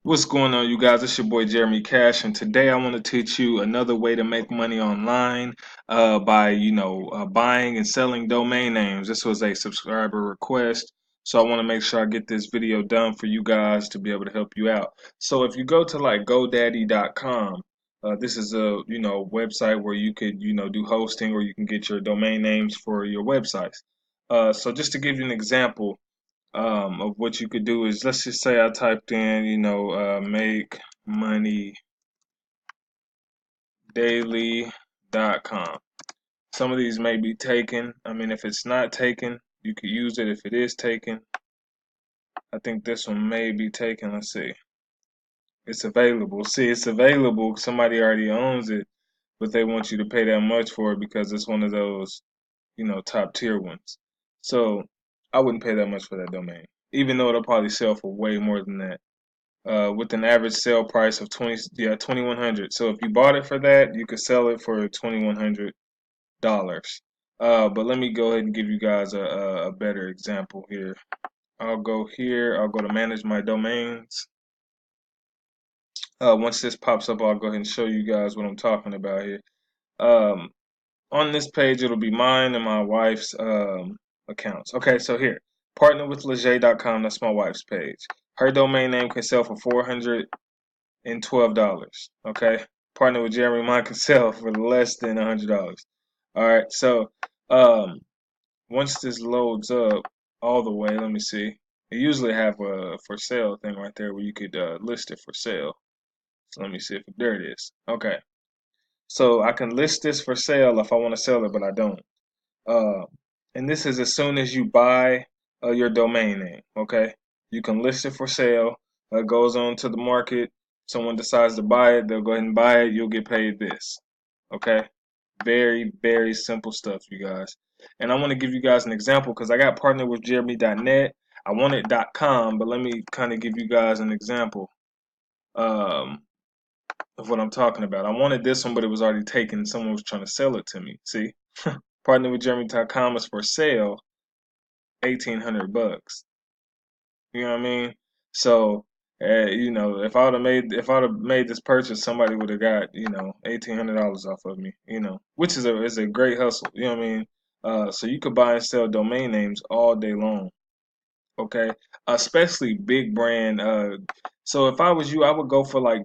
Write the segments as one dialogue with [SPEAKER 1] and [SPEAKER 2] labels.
[SPEAKER 1] What's going on, you guys? It's your boy Jeremy Cash, and today I want to teach you another way to make money online by, buying and selling domain names. This was a subscriber request, so I want to make sure I get this video done for you guys to be able to help you out. So if you go to like GoDaddy.com, this is a website where you could do hosting, or you can get your domain names for your websites. So just to give you an example of what you could do is, let's just say I typed in, make money daily.com. Some of these may be taken. I mean, if it's not taken, you could use it. If it is taken, I think this one may be taken. Let's see. It's available. See, it's available. Somebody already owns it, but they want you to pay that much for it because it's one of those, top tier ones. So I wouldn't pay that much for that domain, even though it'll probably sell for way more than that. With an average sale price of 2100. So if you bought it for that, you could sell it for $2100. But let me go ahead and give you guys a better example here. I'll go here. I'll go to manage my domains. Once this pops up, I'll go ahead and show you guys what I'm talking about here. Um, on this page, it'll be mine and my wife's accounts. Okay, so here, partner with Leger.com. That's my wife's page. Her domain name can sell for $412. Okay, partner with Jeremy, mine can sell for less than $100. All right, so um, once this loads up all the way, let me see. It usually have a for sale thing right there where you could list it for sale. So let me see if there it is. Okay, so I can list this for sale if I want to sell it, but I don't. Uh, and this is as soon as you buy your domain name. Okay, you can list it for sale. It goes on to the market. Someone decides to buy it, they'll go ahead and buy it. You'll get paid this. Okay, very very simple stuff, you guys. And I want to give you guys an example because I got partnered with Jeremy.net. I wanted .com, but let me kind of give you guys an example um, of what I'm talking about. I wanted this one, but it was already taken. Someone was trying to sell it to me. See, partner with Jeremy.com is for sale, 1,800 bucks. You know what I mean? So, if I'd have made this purchase, somebody would have got $1,800 off of me. Which is a great hustle. You know what I mean? So you could buy and sell domain names all day long. Okay, especially big brand. So if I was you, I would go for like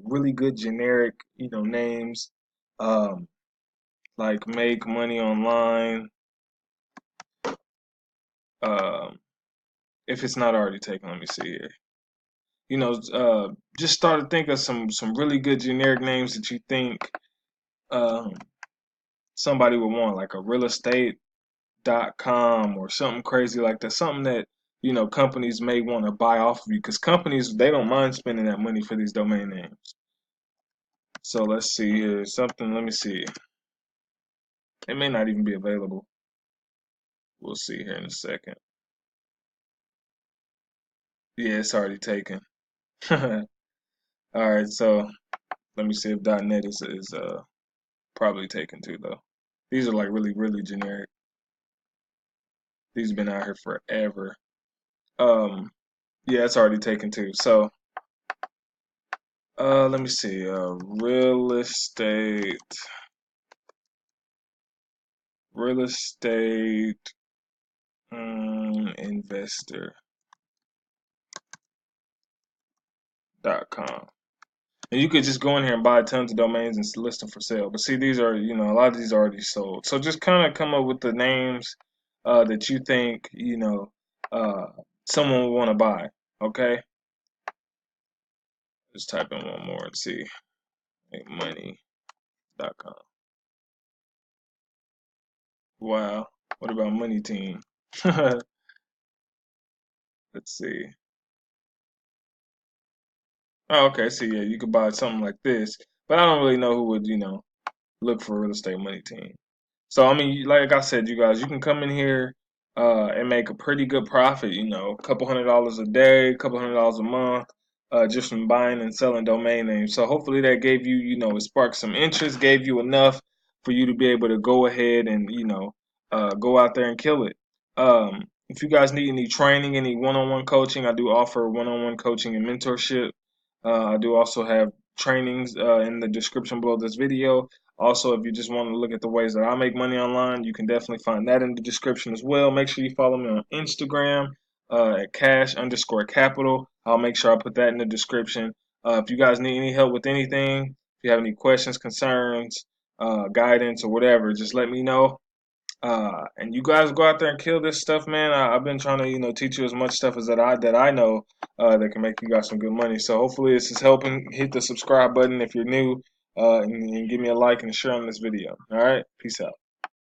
[SPEAKER 1] really good generic names. Um, like make money online. Um, if it's not already taken, let me see here. Just start to think of some really good generic names that you think um, somebody would want, like a realestate.com or something crazy like that, something that companies may want to buy off of you because companies they don't mind spending that money for these domain names. So let's see here, something. Let me see. It may not even be available. We'll see here in a second. Yeah, it's already taken. All right, so let me see if .net is probably taken too though. These are like really really generic. These have been out here forever. Um, yeah, it's already taken too. So, let me see. Real estate, investor.com. And you could just go in here and buy tons of domains and list them for sale. But see, these are, a lot of these are already sold. So just kind of come up with the names that you think, uh, someone will want to buy. Okay? Just type in one more and see. MakeMoney.com. Wow. What about Money Team? Let's see. Oh, okay. So yeah, you could buy something like this, but I don't really know who would, look for real estate money team. So I mean, like I said, you guys, you can come in here and make a pretty good profit. A couple $100 a day, a couple $100 a month, just from buying and selling domain names. So hopefully that gave you, it sparked some interest, gave you enough for you to be able to go ahead and go out there and kill it. If you guys need any training, any one-on-one coaching, I do offer one-on-one coaching and mentorship. I do also have trainings in the description below this video. Also, if you just want to look at the ways that I make money online, you can definitely find that in the description as well. Make sure you follow me on Instagram at cash_capital. I'll make sure I put that in the description. If you guys need any help with anything, if you have any questions, concerns, guidance, or whatever, just let me know. And you guys go out there and kill this stuff, man. I've been trying to, teach you as much stuff as that I know that can make you guys some good money. So hopefully this is helping. Hit the subscribe button if you're new, and give me a like and a share on this video. All right, peace out.